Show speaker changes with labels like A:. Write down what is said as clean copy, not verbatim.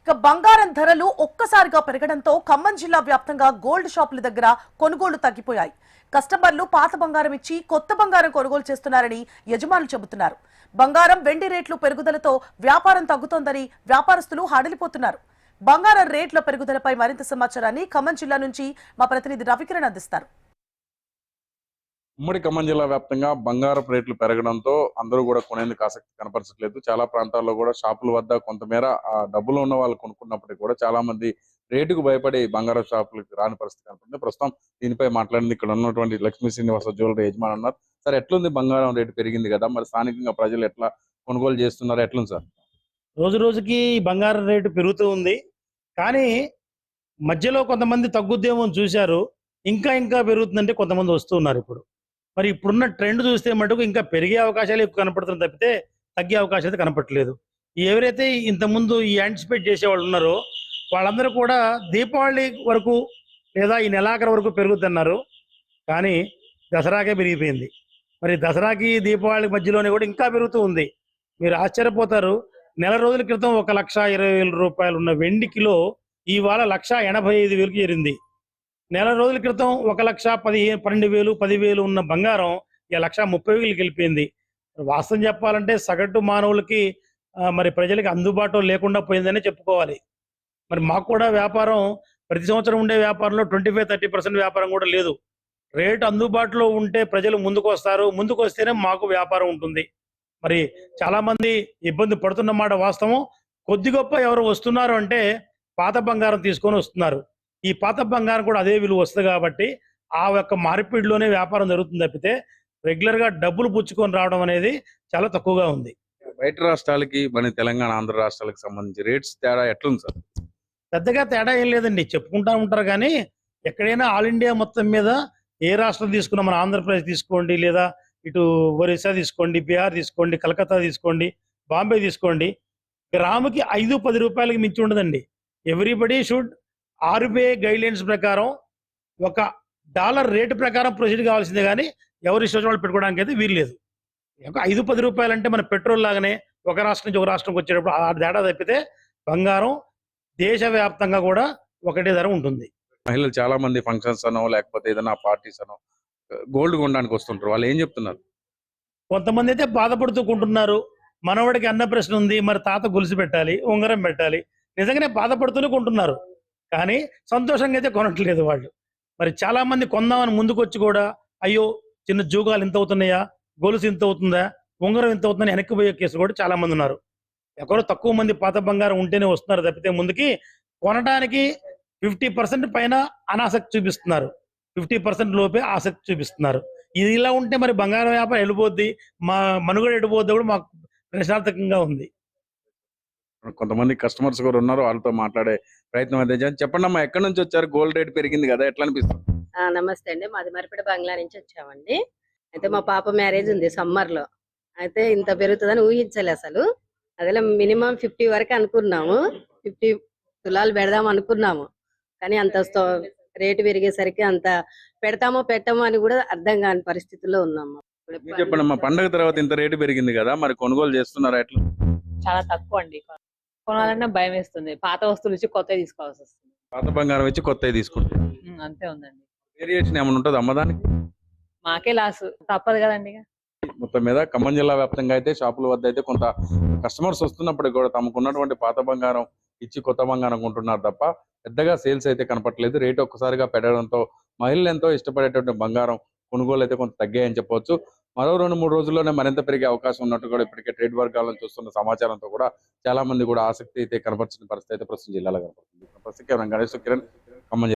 A: ఇక బంగారం ధరలు ఒక్కసారిగా పెరగడంతో ఖమ్మం జిల్లా వ్యాప్తంగా గోల్డ్ షాపుల దగ్గర కొనుగోళ్లు తగ్గిపోయాయి. కస్టమర్లు పాత బంగారం ఇచ్చి కొత్త బంగారం కొనుగోలు చేస్తున్నారని యజమానులు చెబుతున్నారు. బంగారం వెండి రేట్లు పెరుగుదలతో వ్యాపారం తగ్గుతోందని వ్యాపారస్తులు హడలిపోతున్నారు. బంగారం రేట్ల పెరుగుదలపై మరింత సమాచారాన్ని ఖమ్మం జిల్లా నుంచి మా ప్రతినిధి రవికిరణ్ అందిస్తారు.
B: ఉమ్మడి ఖమ్మం జిల్లా వ్యాప్తంగా బంగారపు రేట్లు పెరగడంతో అందరూ కూడా కొనేందుకు ఆసక్తి కనపరచట్లేదు. చాలా ప్రాంతాల్లో కూడా షాపుల వద్ద కొంతమేర డబ్బులు ఉన్న వాళ్ళు కొనుక్కున్నప్పటికీ కూడా చాలా మంది రేటుకు భయపడి బంగారం షాపులకు రాని పరిస్థితి కనపడుతుంది. ప్రస్తుతం దీనిపై మాట్లాడింది ఇక్కడ ఉన్నటువంటి లక్ష్మీ శ్రీనివాస జ్యువెలరీ యజమాని అన్నారు. సార్, ఎట్లుంది బంగారం రేటు పెరిగింది కదా, మరి స్థానికంగా ప్రజలు ఎట్లా కొనుగోలు చేస్తున్నారు, ఎట్లుంది సార్?
C: రోజు రోజుకి బంగారం రేటు పెరుగుతూ ఉంది. కానీ మధ్యలో కొంతమంది తగ్గుద్దేమో చూశారు, ఇంకా ఇంకా పెరుగుతుందంటే కొంతమంది వస్తున్నారు. మరి ఇప్పుడున్న ట్రెండ్ చూస్తే మటుకు ఇంకా పెరిగే అవకాశాలు ఎక్కువ కనపడుతుంది తప్పితే తగ్గే అవకాశాలు అయితే కనపడట్లేదు. ఎవరైతే ఇంతకుముందు ఈ యాంటిసిపేట్ చేసేవాళ్ళు ఉన్నారో వాళ్ళందరూ కూడా దీపావళి వరకు లేదా ఈ నెలాఖరు వరకు పెరుగుతున్నారు. కానీ దసరాకే పెరిగిపోయింది. మరి దసరాకి దీపావళి మధ్యలోనే కూడా ఇంకా పెరుగుతూ ఉంది. మీరు ఆశ్చర్యపోతారు. నెల రోజుల క్రితం 1,20,000 రూపాయలు ఉన్న వెండి కిలో ఇవాళ 1,85,000కి చేరింది. నెల రోజుల క్రితం 1,12,000 10,000 ఉన్న బంగారం 1,30,000కి వెళ్ళిపోయింది. వాస్తవం చెప్పాలంటే సగటు మానవులకి మరి ప్రజలకి అందుబాటులో లేకుండా పోయిందనే చెప్పుకోవాలి. మరి మాకు కూడా వ్యాపారం ప్రతి సంవత్సరం ఉండే వ్యాపారంలో 25-30% వ్యాపారం కూడా లేదు. రేటు అందుబాటులో ఉంటే ప్రజలు ముందుకు వస్తారు, ముందుకు వస్తేనే మాకు వ్యాపారం ఉంటుంది. మరి చాలా మంది ఇబ్బంది పడుతున్న మాట వాస్తవం. కొద్ది గొప్ప ఎవరు వస్తున్నారు అంటే పాత బంగారం తీసుకొని వస్తున్నారు. ఈ పాత బంగారం కూడా అదే విలువ వస్తుంది కాబట్టి ఆ యొక్క మార్పిడిలోనే వ్యాపారం జరుగుతుంది తప్పితే రెగ్యులర్ గా డబ్బులు పుచ్చుకొని రావడం అనేది చాలా తక్కువగా ఉంది.
B: బయట రాష్ట్రాలకి మన తెలంగాణ ఆంధ్ర రాష్ట్రాలకు సంబంధించి రేట్స్ తేడా ఎట్లుంది సార్?
C: పెద్దగా తేడా ఏం లేదండి, చెప్పుకుంటా ఉంటారు. కానీ ఎక్కడైనా ఆల్ ఇండియా మొత్తం మీద ఏ రాష్ట్రం తీసుకున్నా, మన ఆంధ్రప్రదేశ్ తీసుకోండి, లేదా ఇటు ఒరిస్సా తీసుకోండి, బీహార్ తీసుకోండి, కలకత్తా తీసుకోండి, బాంబే తీసుకోండి, గ్రాముకి 5-10 రూపాయలకి మించి ఉండదండి. ఎవ్రీబడి షుడ్ ఆర్బీఐ గైడ్లైన్స్ ప్రకారం $1 రేటు ప్రకారం ప్రొసీడ్ కావాల్సిందే. కానీ ఎవరి ఇష్టం వాళ్ళు పెట్టుకోవడానికి అయితే వీలు లేదు. 5-10 రూపాయలు అంటే మన పెట్రోల్ లాగానే ఒక రాష్ట్రం నుంచి ఒక రాష్ట్రంకి వచ్చేటప్పుడు ఆ తేడా తప్పితే బంగారం దేశవ్యాప్తంగా కూడా ఒకటే ధర ఉంటుంది.
B: మహిళలు చాలా మంది ఫంక్షన్స్ అనో లేకపోతే ఏదైనా పార్టీస్ అనో గోల్డ్ కొనడానికి వస్తుంటారు. వాళ్ళు ఏం చెప్తున్నారు?
C: కొంతమంది అయితే బాధపడుతూ కొంటున్నారు. మనవడికి అన్న ప్రశ్న ఉంది, మరి తాత గొలుసు పెట్టాలి, ఉంగరం పెట్టాలి. నిజంగానే బాధపడుతూనే కొంటున్నారు, కానీ సంతోషంగా అయితే కొనట్లేదు వాళ్ళు. మరి చాలా మంది కొందామని ముందుకు వచ్చి కూడా అయ్యో చిన్న జూగాలు ఇంత అవుతున్నాయా, గొలుసు ఇంత అవుతుందా, ఉంగరం ఇంత అవుతుందని వెనక్కి పోయే కేసులు కూడా చాలా మంది ఉన్నారు. ఎక్కడో తక్కువ మంది పాత బంగారం ఉంటేనే వస్తున్నారు తప్పితే ముందుకి కొనడానికి 50% పైన అనాసక్తి చూపిస్తున్నారు, 50% లోపే ఆసక్తి చూపిస్తున్నారు. ఇది ఇలా ఉంటే మరి బంగారం వ్యాపారం వెళ్ళిపోద్ది, మా మనుగడ వెళ్ళిపోద్ది కూడా మాకు ప్రశ్నార్థకంగా ఉంది.
B: కొంతమంది కస్టమర్స్ కూడా ఉన్నారు, వాళ్ళతో మాట్లాడే ప్రయత్నం అయితే చేద్దాం. చెప్పండి అమ్మా, ఎక్కడి నుంచి వచ్చారు? గోల్డ్ రేట్ పెరిగింది కదా, ఎట్లా అనిపిస్తుంది?
D: నమస్తే అండి, మాది మరిపేట బంగ్లా నుంచి వచ్చామండి. అయితే మా పాప మ్యారేజ్ ఉంది సమ్మర్ లో. అయితే ఇంత పెరుగుతుందని ఊహించలే అసలు. అదే మినిమం 50 వరకు అనుకున్నాము, 50 తులాలు పెడదాం అనుకున్నాము. కానీ అంత రేటు పెరిగేసరికి అంత పెడతామో పెట్టామో అని కూడా అర్థం కాని పరిస్థితుల్లో ఉన్నాము.
B: చెప్పండి అమ్మా, పండుగ తర్వాత ఇంత రేటు పెరిగింది కదా, మరి కొనుగోలు చేస్తున్నారా? ఎట్లా?
E: చాలా తక్కువ అండి. కొనాలన్నా భయం వేస్తుంది. పాత వస్తువులు ఇచ్చి కొత్తవి తీసుకోవాల్సి వస్తుంది.
B: పాత బంగారం ఇచ్చి కొత్తవి తీసుకుంటే
E: అంతే ఉందండి.
B: వేరియేషన్ ఏమైనా ఉంటుంది అమ్మదానికి?
E: మాకే లాస్, తప్పదు కదండి.
B: మొత్తం మీద ఖమ్మం జిల్లా వ్యాప్తంగా అయితే షాపుల వద్ద అయితే కొంత కస్టమర్స్ వస్తున్నప్పటికీ కూడా తమకు ఉన్నటువంటి పాత బంగారం ఇచ్చి కొత్త బంగారం కొంటున్నారు తప్ప పెద్దగా సేల్స్ అయితే కనపట్లేదు. రేటు ఒక్కసారిగా పెరగడంతో మహిళలు ఎంతో ఇష్టపడేటువంటి బంగారం కొనుగోలు అయితే కొంత తగ్గాయని చెప్పవచ్చు. మరో 2-3 రోజుల్లోనే మరింత పెరిగే అవకాశం ఉన్నట్టు కూడా ఇప్పటికే ట్రేడ్ వర్గాలను చూస్తున్న సమాచారంతో కూడా చాలా మంది కూడా ఆసక్తి అయితే కనపరిచిన పరిస్థితి అయితే ప్రస్తుతం జిల్లాలో కనపడుతుంది. ప్రస్తుతం గణేష్ కిరణ్, ఖమ్మం.